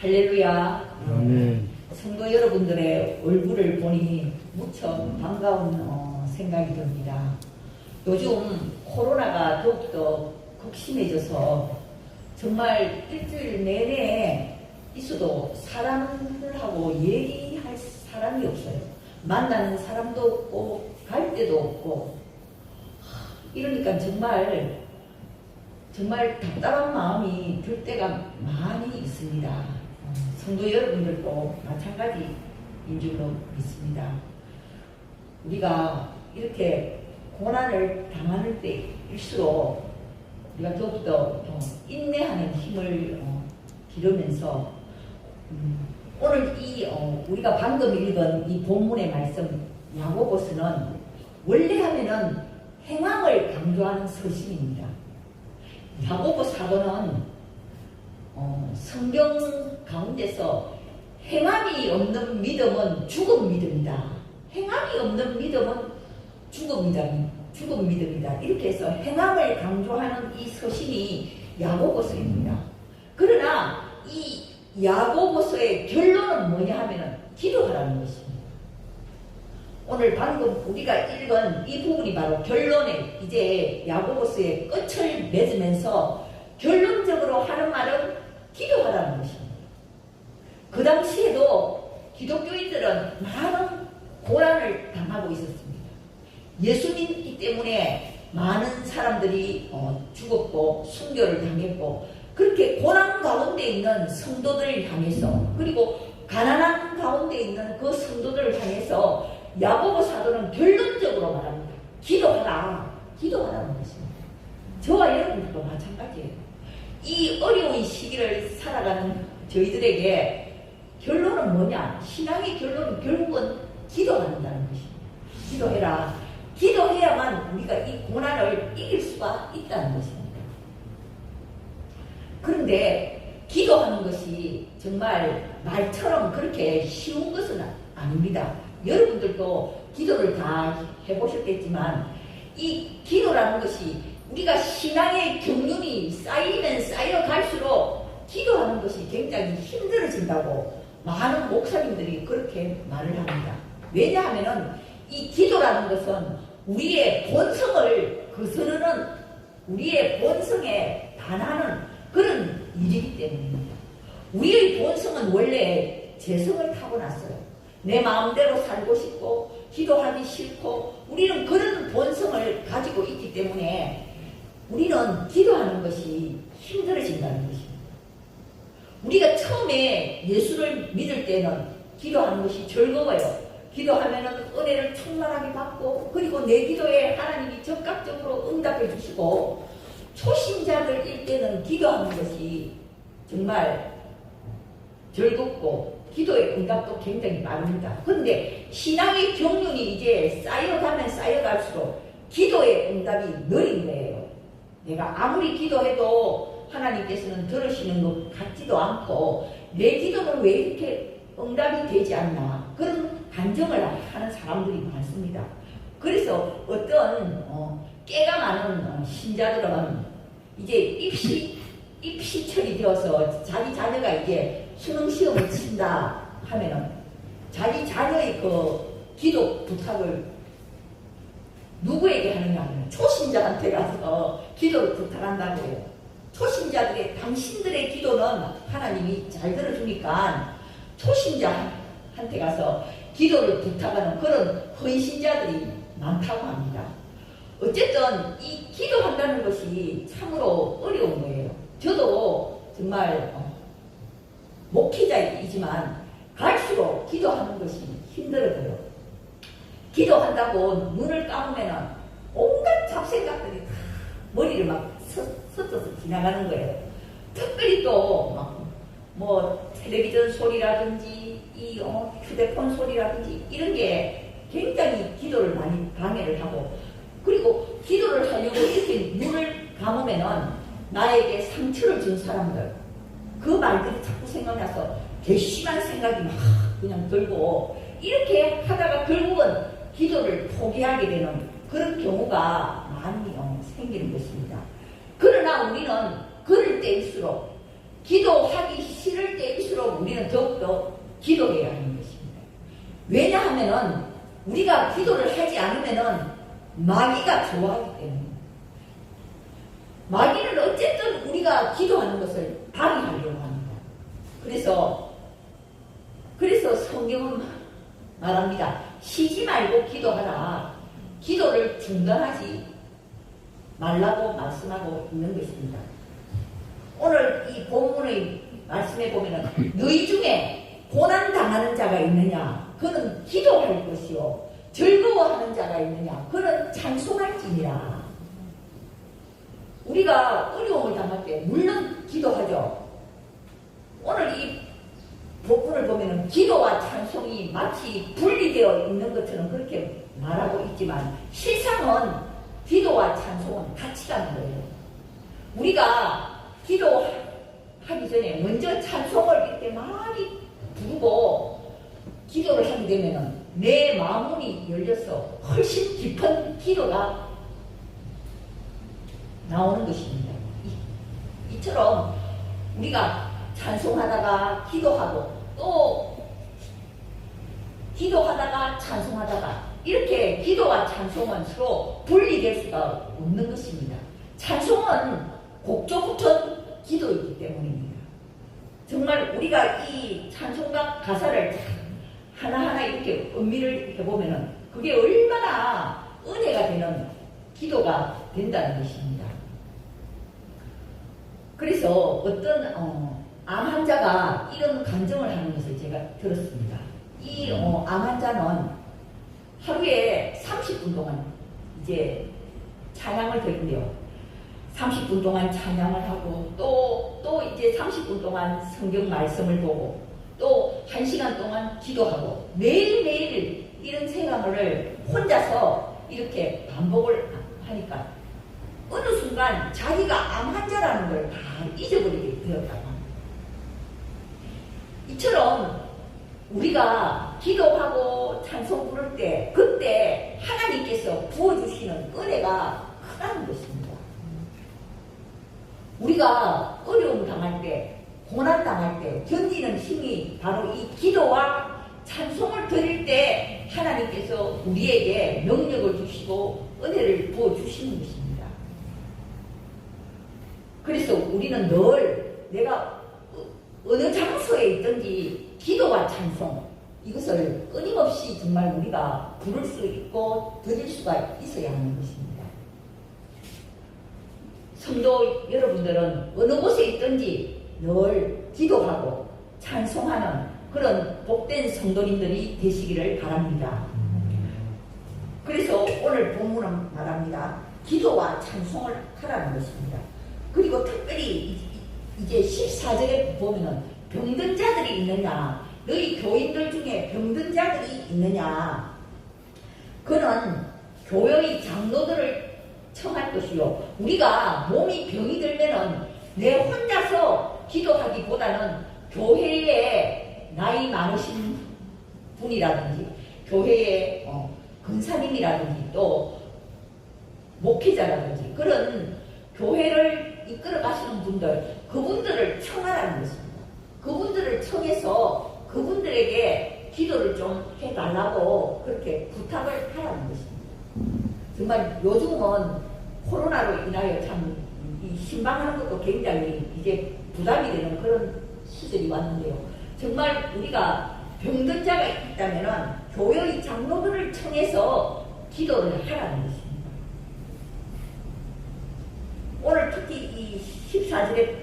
할렐루야. 아멘. 성도 여러분들의 얼굴을 보니 무척 반가운 생각이 듭니다. 요즘 코로나가 더욱더 극심해져서 정말 일주일 내내 있어도 사람들하고 얘기할 사람이 없어요. 만나는 사람도 없고 갈 데도 없고 이러니까 정말 답답한 마음이 들 때가 많이 있습니다. 성도 여러분들도 마찬가지인 줄로 믿습니다. 우리가 이렇게 고난을 당하는 때일수록 우리가 더욱더 인내하는 힘을 기르면서 오늘 우리가 방금 읽은 이 본문의 말씀 야고보서는 원래 하면은 행함을 강조하는 서신입니다. 야고보 사도는 성경 가운데서 행함이 없는 믿음은 죽은 믿음이다. 행함이 없는 믿음은 죽은 믿음이다. 이렇게 해서 행함을 강조하는 이 서신이 야고보서입니다. 그러나 이 야고보서의 결론은 뭐냐 하면은 기도하라는 것입니다. 오늘 방금 우리가 읽은 이 부분이 바로 결론에 이제 야고보서의 끝을 맺으면서 결론적으로 하는 말은 기도하라는 것입니다. 그 당시에도 기독교인들은 많은 고난을 당하고 있었습니다. 예수 믿기 때문에 많은 사람들이 죽었고 순교를 당했고 그렇게 고난 가운데 있는 성도들을 향해서 그리고 가난한 가운데 있는 그 성도들을 향해서 야고보 사도는 결론적으로 말합니다. 기도하라는 것입니다. 저와 여러분들도 마찬가지예요. 이 어려운 시기를 살아가는 저희들에게 결론은 뭐냐? 신앙의 결론은 결국은 기도한다는 것입니다. 기도해라. 기도해야만 우리가 이 고난을 이길 수가 있다는 것입니다. 그런데 기도하는 것이 정말 말처럼 그렇게 쉬운 것은 아닙니다. 여러분들도 기도를 다 해보셨겠지만 이 기도라는 것이 우리가 신앙의 경륜이 쌓이면 쌓여갈수록 기도하는 것이 굉장히 힘들어진다고 많은 목사님들이 그렇게 말을 합니다. 왜냐하면 이 기도라는 것은 우리의 본성을 거스르는 우리의 본성에 반하는 그런 일이기 때문입니다. 우리의 본성은 원래 재성을 타고났어요. 내 마음대로 살고 싶고 기도하기 싫고 우리는 그런 본성을 가지고 있기 때문에 우리는 기도하는 것이 힘들어진다는 것입니다. 우리가 처음에 예수를 믿을 때는 기도하는 것이 즐거워요. 기도하면은 은혜를 충만하게 받고 그리고 내 기도에 하나님이 적극적으로 응답해 주시고 초신자들일 때는 기도하는 것이 정말 즐겁고 기도의 응답도 굉장히 많습니다. 그런데 신앙의 경륜이 이제 쌓여가면 쌓여갈수록 기도의 응답이 느린 거예요. 내가 아무리 기도해도 하나님께서는 들으시는 것 같지도 않고 내 기도는 왜 이렇게 응답이 되지 않나 그런 간증을 하는 사람들이 많습니다. 그래서 어떤 깨가 많은 신자들은 이제 입시철이 되어서 자기 자녀가 이제 수능 시험을 친다 하면은 자기 자녀의 그 기도 부탁을 누구에게 하느냐 하면 초신자한테 가서 기도를 부탁한다고 해요. 초신자들의 당신들의 기도는 하나님이 잘 들어주니까 초신자한테 가서 기도를 부탁하는 그런 헌신자들이 많다고 합니다. 어쨌든 이 기도한다는 것이 참으로 어려운 거예요. 저도 정말 목회자이지만 갈수록 기도하는 것이 힘들어져요. 기도한다고 눈을 감으면 온갖 잡생각들이 다 머리를 막 스쳐서 지나가는 거예요. 특별히 또 뭐 텔레비전 소리라든지 이 휴대폰 소리라든지 이런 게 굉장히 기도를 많이 방해를 하고 그리고 기도를 하려고 이렇게 눈을 감으면은 나에게 상처를 준 사람들 그 말들이 자꾸 생각나서 괘씸한 생각이 막 그냥 들고 이렇게 하다가 결국은 기도를 포기하게 되는 그런 경우가 많이 생기는 것입니다. 그러나 우리는 그럴 때일수록 기도하기 싫을 때일수록 우리는 더욱더 기도해야 하는 것입니다. 왜냐하면은 우리가 기도를 하지 않으면은 마귀가 좋아하기 때문에 마귀는 어쨌든 우리가 기도하는 것을 방해하려고 합니다. 그래서 성경은 말합니다. 쉬지 말고 기도하라. 기도를 중단하지 말라고 말씀하고 있는 것입니다. 오늘 이 본문의 말씀에 보면은 너희 중에 고난 당하는 자가 있느냐? 그는 기도할 것이요. 즐거워하는 자가 있느냐? 그는 찬송할지니라. 우리가 어려움을 당할 때 물론 기도하죠. 오늘 이 본문을 보면은 기도와 찬송이 마치 분리되어 있는 것처럼 그렇게 말하고 있지만 실상은 기도와 찬송은 같이 가는 거예요. 우리가 기도하기 전에 먼저 찬송을 이렇게 많이 부르고 기도를 하게 되면은 내 마음이 열려서 훨씬 깊은 기도가 나오는 것입니다. 이처럼 우리가 찬송하다가 기도하고 또 기도하다가 찬송하다가 이렇게 기도와 찬송은 서로 분리될 수가 없는 것입니다. 찬송은 곡조 붙은 기도이기 때문입니다. 정말 우리가 이 찬송가 가사를 하나하나 이렇게 의미를 이렇게 보면은 그게 얼마나 은혜가 되는 기도가 된다는 것입니다. 그래서 어떤 암 환자가 이런 감정을 하는 것을 제가 들었습니다. 이 암 환자는 하루에 30분 동안 이제 찬양을 드린대요. 30분 동안 찬양을 하고 또 이제 30분 동안 성경 말씀을 보고 또 1시간 동안 기도하고 매일매일 이런 생활을 혼자서 이렇게 반복을 하니까 어느 순간 자기가 암 환자라는 걸 다 잊어버리게 되었다고 합니다. 이처럼 우리가 기도하고 찬송 부를 때 그때 하나님께서 부어주시는 은혜가 크다는 것입니다. 우리가 어려움 당할 때 고난 당할 때 견디는 힘이 바로 이 기도와 찬송을 드릴 때 하나님께서 우리에게 능력을 주시고 은혜를 부어주시는 것입니다. 그래서 우리는 늘 내가 어느 장소에 있든지 기도와 찬송 이것을 끊임없이 정말 우리가 부를 수 있고 드릴 수가 있어야 하는 것입니다. 성도 여러분들은 어느 곳에 있든지 늘 기도하고 찬송하는 그런 복된 성도님들이 되시기를 바랍니다. 그래서 오늘 본문은 말합니다. 기도와 찬송을 하라는 것입니다. 그리고 특별히 이제 14절에 보면은 병든 자들이 있느냐, 너희 교인들 중에 병든 자들이 있느냐, 그는 교회의 장로들을 청할 것이요. 우리가 몸이 병이 들면은 내 혼자서 기도하기보다는 교회에 나이 많으신 분이라든지 교회의 근사님이라든지 또 목회자라든지 그런 교회를 이끌어 가시는 분들, 그분들을 청하라는 것입니다. 그분들을 청해서 그분들에게 기도를 좀 해달라고 그렇게 부탁을 하라는 것입니다. 정말 요즘은 코로나로 인하여 참 이 신방하는 것도 굉장히 이제 부담이 되는 그런 시절이 왔는데요. 정말 우리가 병든 자가 있다면은 교회의 장로들을 청해서 기도를 하라는 것입니다. 오늘 특히 이 14절에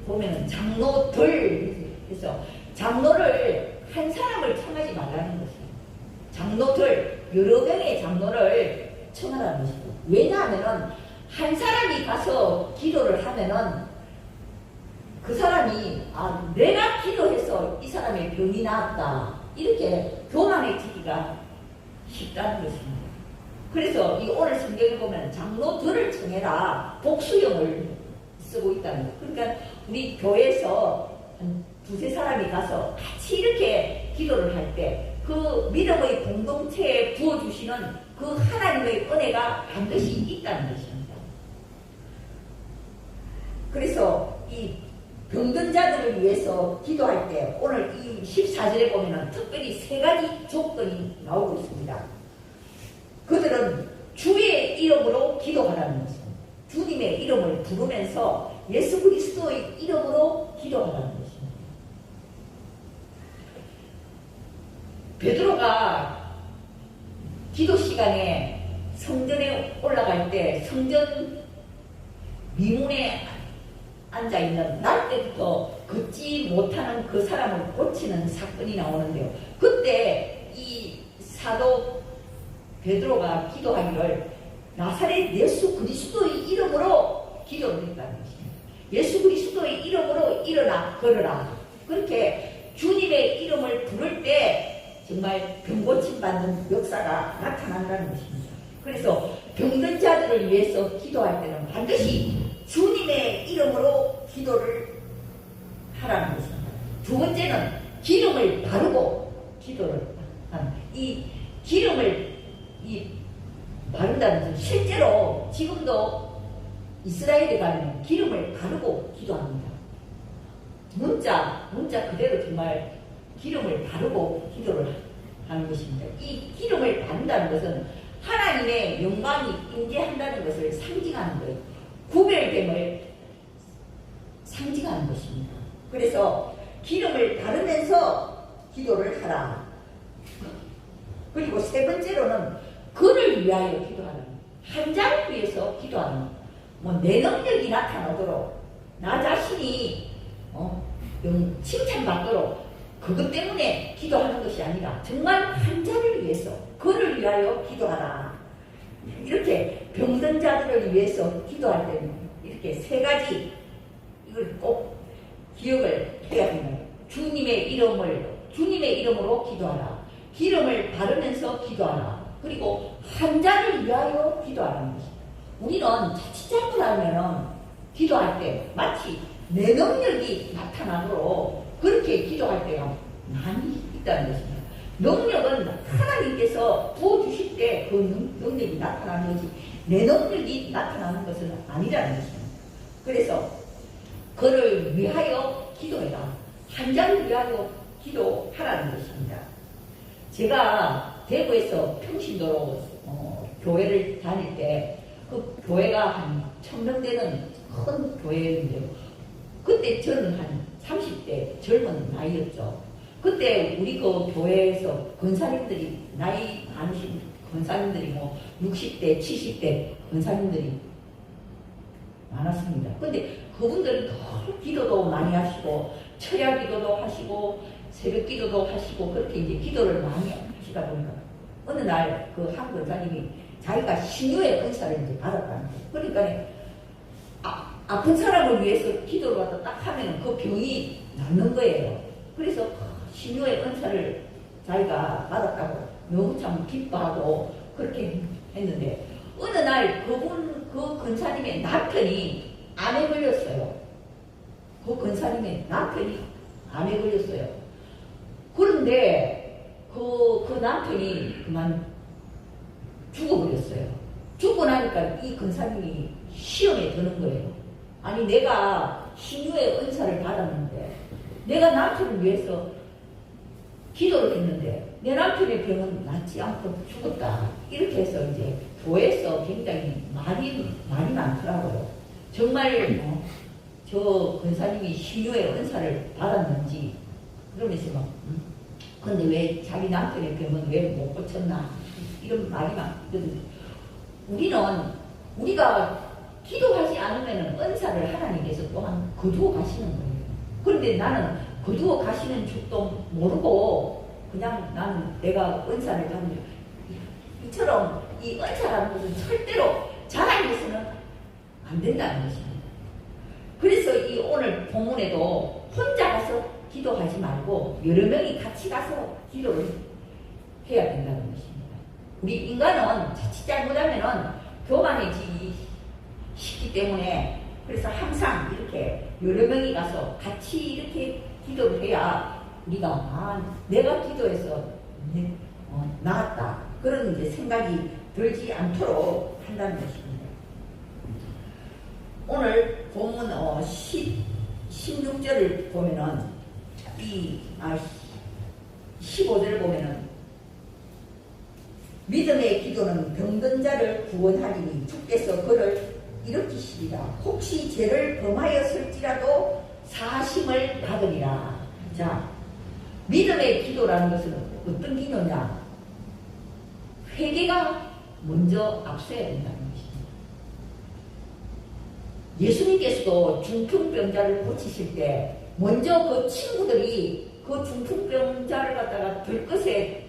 보면은 장로들, 그래서 장로를 한 사람을 청하지 말라는 것입니다. 장로들, 여러 명의 장로를 청하라는 것입니다. 왜냐하면은 한 사람이 가서 기도를 하면은 그 사람이 내가 기도해서 이 사람의 병이 나았다 이렇게 교만해지기가 쉽다는 것입니다. 그래서 이 오늘 성경에 보면 장로들을 청해라 복수형을 쓰고 있다는 거예요. 그러니까 우리 교회에서 한 두세 사람이 가서 같이 이렇게 기도를 할 때 그 믿음의 공동체에 부어주시는 그 하나님의 은혜가 반드시 있다는 것입니다. 그래서 이 병든 자들을 위해서 기도할 때 오늘 이 14절에 보면은 특별히 세 가지 조건이 나오고 있습니다. 그들은 주의 이름으로 기도하라는 것입니다. 주님의 이름을 부르면서 예수 그리스도의 이름으로 기도하라는 것입니다. 베드로가 기도 시간에 성전에 올라갈 때 성전 미문에 앉아있는 날 때부터 걷지 못하는 그 사람을 고치는 사건이 나오는데요. 그때 이 사도 베드로가 기도하기를 나사렛 예수 그리스도의 이름으로 기도를 했다는 것입니다. 예수 그리스도의 이름으로 일어나 걸어라. 그렇게 주님의 이름을 부를 때 정말 병고침 받는 역사가 나타난다는 것입니다. 그래서 병든 자들을 위해서 기도할 때는 반드시 주님의 이름으로 기도를 하라는 것입니다. 두 번째는 기름을 바르고 기도를 하는, 이 기름을 바른다는 것은 실제로 지금도 이스라엘에 가면 기름을 바르고 기도합니다. 문자 그대로 정말 기름을 바르고 기도를 하는 것입니다. 이 기름을 바른다는 것은 하나님의 영광이 임재한다는 것을 상징하는 거예요. 구별됨을 상징하는 것입니다. 그래서 기름을 바르면서 기도를 하라. 그리고 세 번째로는 그를 위하여 기도하는, 한 자를 위해서 기도하는, 내 능력이 나타나도록 나 자신이 칭찬받도록 그것 때문에 기도하는 것이 아니라 정말 한 자를 위해서 그를 위하여 기도하라. 이렇게 병든 자들을 위해서 기도할 때는 이렇게 세 가지 이걸 꼭 기억을 해야 됩니다. 주님의 이름으로 기도하라. 기름을 바르면서 기도하라. 그리고 한 자를 위하여 기도하라는 것입니다. 우리는 자칫 잘못하면은 기도할 때 마치 내 능력이 나타나도록 그렇게 기도할 때가 많이 있다는 것입니다. 능력은 하나님께서 부어주실 때 그 능력이 나타나는 것이 내 능력이 나타나는 것은 아니라는 것입니다. 그래서 그를 위하여 기도해라. 한 자를 위하여 기도하라는 것입니다. 제가 대구에서 평신도로 교회를 다닐 때 그 교회가 한 1000명 되는 큰 교회인데요. 그때 저는 한 30대 젊은 나이였죠. 그때 우리 그 교회에서 권사님들이 나이 많으신 권사님들이 60대, 70대 권사님들이 많았습니다. 근데 그분들은 더 기도도 많이 하시고 철야 기도도 하시고 새벽 기도도 하시고 그렇게 이제 기도를 많이 하시다 보니까 어느 날 그 한 권사님이 자기가 신유의 은사를 이제 받았다는 거예요. 그러니까 아픈 사람을 위해서 기도를 하다 딱 하면 그 병이 낫는 거예요. 그래서 신유의 은사를 자기가 받았다고 너무 참 기뻐하고 그렇게 했는데 어느 날 그 권사님의 남편이 암에 걸렸어요. 그 권사님의 남편이 암에 걸렸어요. 그런데 그 남편이 그만 죽어버렸어요. 죽고 나니까 이 권사님이 시험에 드는 거예요. 아니 내가 신유의 은사를 받았는데 내가 남편을 위해서 기도를 했는데 내 남편의 병은 낫지 않고 죽었다. 이렇게 해서 이제 교회에서 굉장히 말이 많더라고요. 정말 저 권사님이 신유의 은사를 받았는지 그러면서 근데 왜 자기 남편의 병은 왜 못 고쳤나 이런 말이 많거든요. 우리가 기도하지 않으면 은사를 하나님께서 또한 거두어 가시는 거예요. 그런데 나는 거두어 가시는 줄도 모르고 그냥 나는 내가 은사를 받는 이처럼 이 은사라는 것은 절대로 자랑해서는 안 된다는 것입니다. 그래서 이 오늘 본문에도 혼자 가서 기도하지 말고 여러 명이 같이 가서 기도를 해야 된다는 것입니다. 우리 인간은 자칫 잘못하면은 교만해지기 때문에 그래서 항상 이렇게 여러 명이 가서 같이 이렇게 기도를 해야 우리가 내가 기도해서 나았다 그런 이제 생각이 들지 않도록 한다는 것입니다. 오늘 본문 16절을 보면은 15절을 보면은 믿음의 기도는 병든 자를 구원하리니 주께서 그를 일으키시리라. 혹시 죄를 범하였을지라도 사심을 받으리라. 자, 믿음의 기도라는 것은 어떤 기도냐? 회개가 먼저 앞서야 된다는 것입니다. 예수님께서도 중풍병자를 고치실 때 먼저 그 친구들이 그 중풍병자를 갖다가 들것에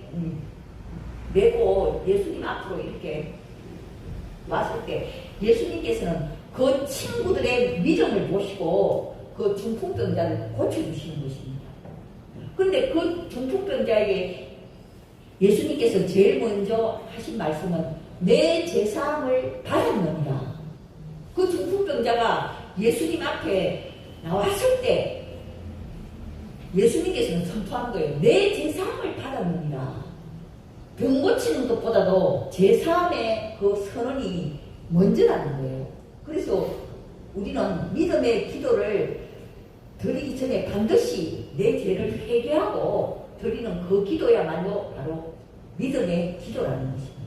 메고 예수님 앞으로 이렇게 왔을 때 예수님께서는 그 친구들의 믿음을 보시고 그 중풍병자를 고쳐주시는 것입니다. 그런데 그 중풍병자에게 예수님께서 제일 먼저 하신 말씀은 내 제사함을 받았느니라. 그 중풍병자가 예수님 앞에 나왔을 때 예수님께서는 선포한 거예요. 내 제사함을 받았느니라. 병 고치는 것보다도 제사함의 그 선언이 먼저라는 거예요. 그래서 우리는 믿음의 기도를 드리기 전에 반드시 내 죄를 회개하고 드리는 그 기도야말로 바로 믿음의 기도라는 것입니다.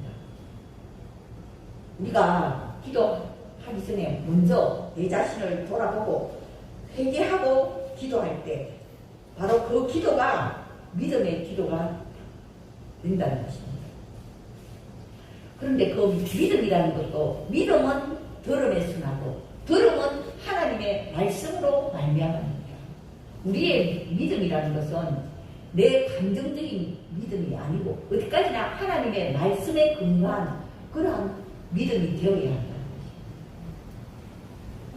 우리가 기도하기 전에 먼저 내 자신을 돌아보고 회개하고 기도할 때 바로 그 기도가 믿음의 기도가 된다는 것입니다. 그런데 그 믿음이라는 것도 믿음은 들음에 순하고 들음은 하나님의 말씀으로 말미암습니다. 우리의 믿음이라는 것은 내 감정적인 믿음이 아니고 어디까지나 하나님의 말씀에 근거한 그러한 믿음이 되어야 한다는 것입니다.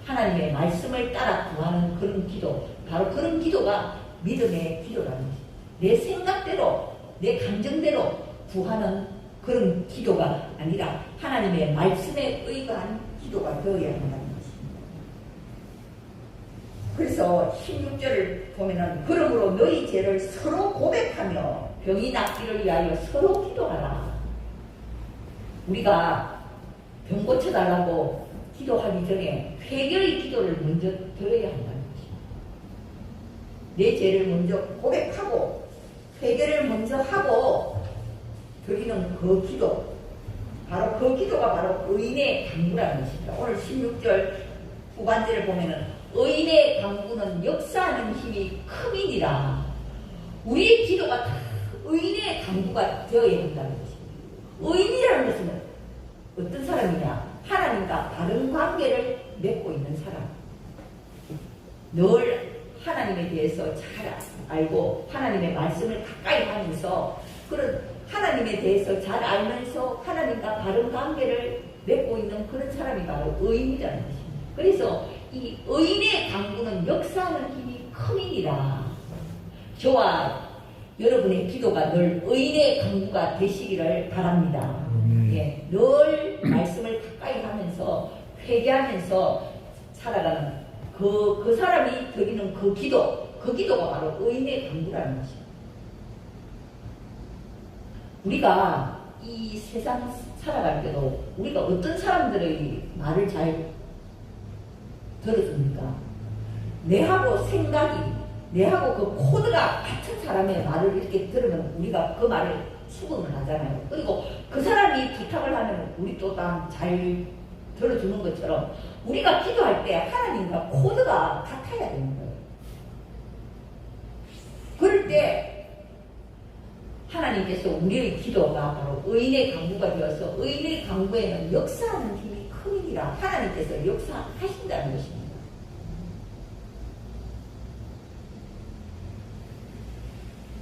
하나님의 말씀을 따라 구하는 그런 기도, 바로 그런 기도가 믿음의 기도라는 것입니다. 내 생각대로 내 감정대로 구하는 그런 기도가 아니라 하나님의 말씀에 의거한 기도가 되어야 한다는 것입니다. 그래서 16절을 보면은 그러므로 너희 죄를 서로 고백하며 병이 낫기를 위하여 서로 기도하라. 우리가 병 고쳐달라고 기도하기 전에 회개의 기도를 먼저 드려야 한다는 것입니다. 내 죄를 먼저 고백하고 회개를 먼저 하고 드리는 그 기도, 바로 그 기도가 바로 의인의 강구라는 것입니다. 오늘 16절 후반절을 보면은 의인의 강구는 역사하는 힘이 큼이니라. 우리의 기도가 다 의인의 강구가 되어야 한다는 것입니다. 의인이라는 것은 어떤 사람이냐? 하나님과 바른 관계를 맺고 있는 사람. 늘 하나님에 대해서 잘 알고 하나님의 말씀을 가까이 하면서 그런 하나님에 대해서 잘 알면서 하나님과 바른 관계를 맺고 있는 그런 사람이 바로 의인이라는 것입니다. 그래서 이 의인의 강구는 역사하는 힘이 큼이니라. 저와 여러분의 기도가 늘 의인의 강구가 되시기를 바랍니다. 예, 늘 말씀을 가까이 하면서 회개하면서 살아가는 그 사람이 드리는 그 기도가 바로 의인의 강구라는 것입니다. 우리가 이 세상 살아갈 때도 우리가 어떤 사람들의 말을 잘 들어줍니까? 내하고 생각이, 내하고 그 코드가 같은 사람의 말을 이렇게 들으면 우리가 그 말을 수긍을 하잖아요. 그리고 그 사람이 부탁을 하면 우리 또 잘 들어주는 것처럼 우리가 기도할 때 하나님과 코드가 같아야 되는 거예요. 그럴 때 하나님께서 우리의 기도가 바로 의인의 강구가 되어서 의인의 강구에는 역사하는 힘이 크니라. 하나님께서 역사하신다는 것입니다.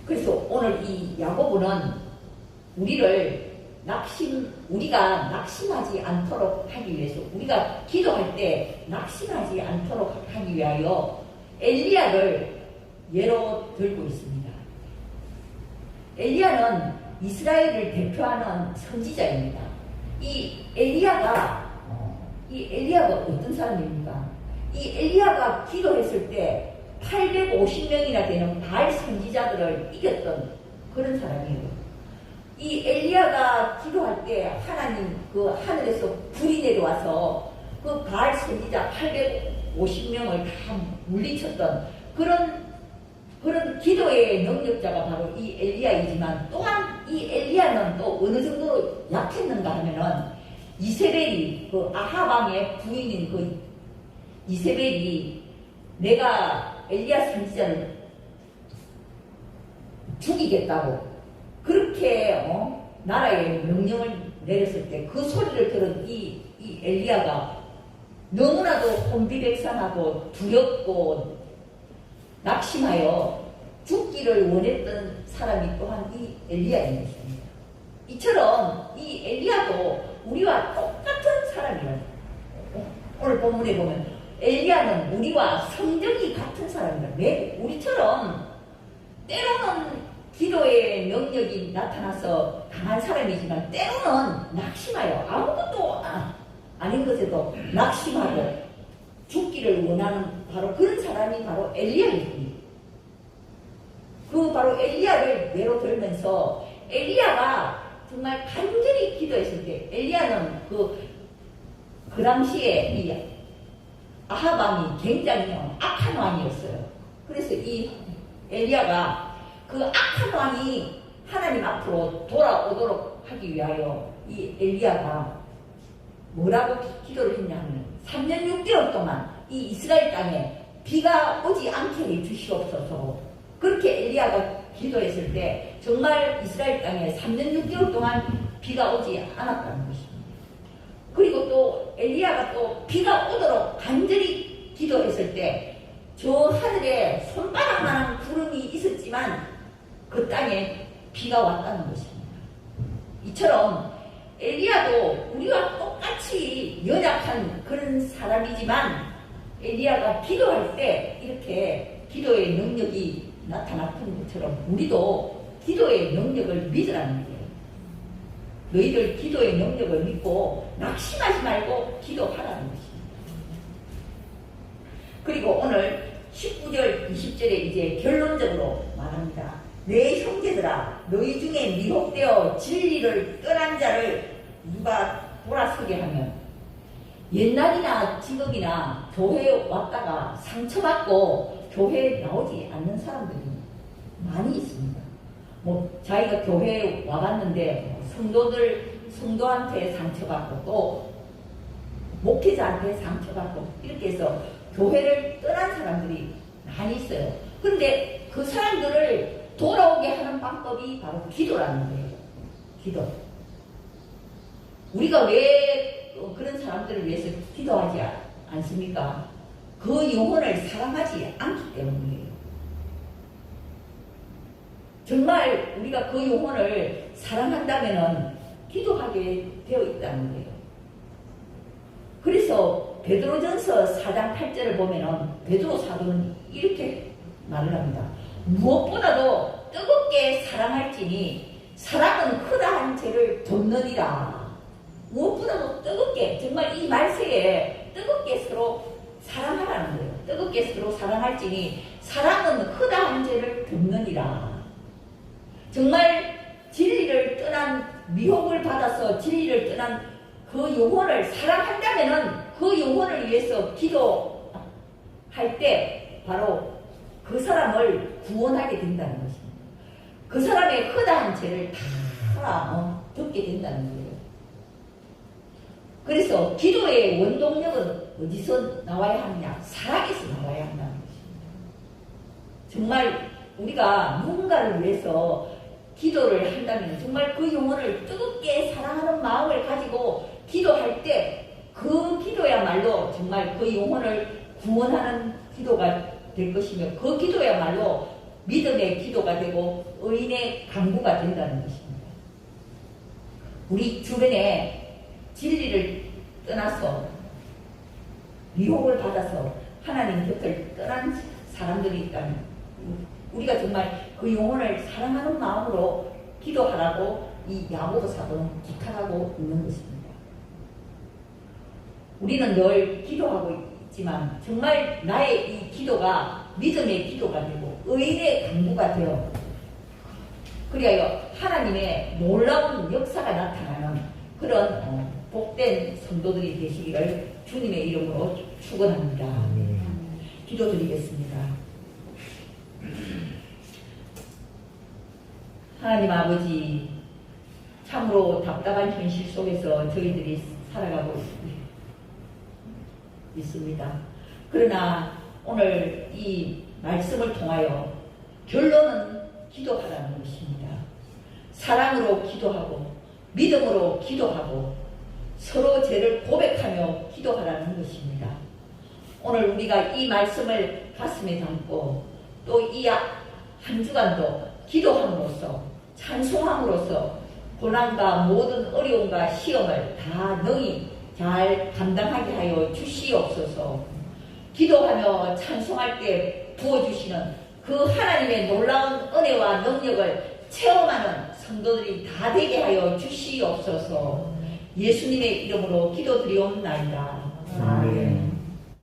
그래서 오늘 이 야고보는 우리가 낙심하지 않도록 하기 위해서, 우리가 기도할 때 낙심하지 않도록 하기 위하여 엘리야를 예로 들고 있습니다. 엘리야는 이스라엘을 대표하는 선지자입니다. 이 엘리야가 어떤 사람입니까? 이 엘리야가 기도했을 때 850명이나 되는 바알 선지자들을 이겼던 그런 사람이에요. 이 엘리야가 기도할 때 하나님 그 하늘에서 불이 내려와서 그 바알 선지자 350명을 다 물리쳤던 그런 기도의 능력자가 바로 이 엘리야이지만, 또한 이 엘리야는 또 어느 정도로 약했는가 하면은 이세벨이, 그 아하방의 부인인 그 이세벨이 내가 엘리야 선지자를 죽이겠다고 그렇게 나라에 명령을 내렸을 때 그 소리를 들은 이 엘리야가 너무나도 혼비백산하고 두렵고 낙심하여 죽기를 원했던 사람이 또한 이 엘리야인 것입니다. 이처럼 이 엘리야도 우리와 똑같은 사람이에요. 오늘 본문에 보면 엘리야는 우리와 성정이 같은 사람입니다. 왜? 우리처럼 때로는 기도의 능력이 나타나서 강한 사람이지만 때로는 낙심하여 아무것도 아닌 것에도 낙심하고 죽기를 원하는 바로 그런 사람이 바로 엘리야입니다. 그 바로 엘리야를 예로 들면서 엘리야가 정말 간절히 기도했을 때, 엘리야는 그 당시에 이 아하방이 굉장히 악한 왕이었어요. 그래서 이 엘리야가 그 악한 왕이 하나님 앞으로 돌아오도록 하기 위하여 이 엘리야가 뭐라고 기도를 했냐 하면 3년 6개월 동안 이 이스라엘 땅에 비가 오지 않게 해주시옵소서. 그렇게 엘리야가 기도했을 때 정말 이스라엘 땅에 3년 6개월 동안 비가 오지 않았다는 것입니다. 그리고 또 엘리야가 또 비가 오도록 간절히 기도했을 때 저 하늘에 손바닥만한 구름이 있었지만 그 땅에 비가 왔다는 것입니다. 이처럼 엘리야도 우리와 똑같이 연약한 그런 사람이지만 엘리야가 기도할 때 이렇게 기도의 능력이 나타났던 것처럼 우리도 기도의 능력을 믿으라는 거예요. 너희들 기도의 능력을 믿고 낙심하지 말고 기도하라는 것입니다. 그리고 오늘 19절, 20절에 이제 결론적으로 말합니다. 내 형제들아, 너희 중에 미혹되어 진리를 떠난 자를 누가 돌아서게 하면, 옛날이나 지금이나 교회에 왔다가 상처받고 교회에 나오지 않는 사람들이 많이 있습니다. 자기가 교회에 와봤는데 성도한테 상처받고 또 목회자한테 상처받고 이렇게 해서 교회를 떠난 사람들이 많이 있어요. 그런데 그 사람들을 돌아오게 하는 방법이 바로 기도라는 거예요. 기도. 우리가 왜 그런 사람들을 위해서 기도하지 않습니까? 그 영혼을 사랑하지 않기 때문이에요. 정말 우리가 그 영혼을 사랑한다면 기도하게 되어 있다는 거예요. 그래서 베드로전서 4장 8절을 보면은 베드로 사도는 이렇게 말을 합니다. 무엇보다도 뜨겁게 사랑할지니 사랑은 크다한 죄를 돕느니라. 무엇보다도 뜨겁게, 정말 이 말세에 뜨겁게 서로 사랑하라는 거예요. 뜨겁게 서로 사랑할지니 사랑은 크다한 죄를 돕느니라. 정말 진리를 떠난, 미혹을 받아서 진리를 떠난 그 영혼을 사랑한다면은 그 영혼을 위해서 기도할 때 바로 그 사람을 구원하게 된다는 것입니다. 그 사람의 허다한 죄를 다 덮게 된다는 거예요. 그래서 기도의 원동력은 어디서 나와야 하느냐? 사랑에서 나와야 한다는 것입니다. 정말 우리가 누군가를 위해서 기도를 한다면 정말 그 영혼을 뜨겁게 사랑하는 마음을 가지고 기도할 때 그 기도야말로 정말 그 영혼을 구원하는 기도가 될 것이며 그 기도야말로 믿음의 기도가 되고 의인의 강구가 된다는 것입니다. 우리 주변에 진리를 떠나서 미혹을 받아서 하나님 곁을 떠난 사람들이 있다면 우리가 정말 그 영혼을 사랑하는 마음으로 기도하라고 이 야고보 사도는 기탁하고 있는 것입니다. 우리는 늘 기도하고 있지만 정말 나의 이 기도가 믿음의 기도가 되고 의인의 강구가 되어 그리하여 하나님의 놀라운 역사가 나타나는 그런 복된 성도들이 되시기를 주님의 이름으로 축원합니다. 기도드리겠습니다. 하나님 아버지, 참으로 답답한 현실 속에서 저희들이 살아가고 있습니다. 그러나 오늘 이 말씀을 통하여 결론은 기도하라는 것입니다. 사랑으로 기도하고 믿음으로 기도하고 서로 죄를 고백하며 기도하라는 것입니다. 오늘 우리가 이 말씀을 가슴에 담고 또 이 한 주간도 기도함으로써 찬송함으로써 고난과 모든 어려움과 시험을 다 능히 잘 감당하게 하여 주시옵소서. 기도하며 찬송할 때 부어주시는 그 하나님의 놀라운 은혜와 능력을 체험하는 성도들이 다 되게 하여 주시옵소서. 예수님의 이름으로 기도드리옵나이다.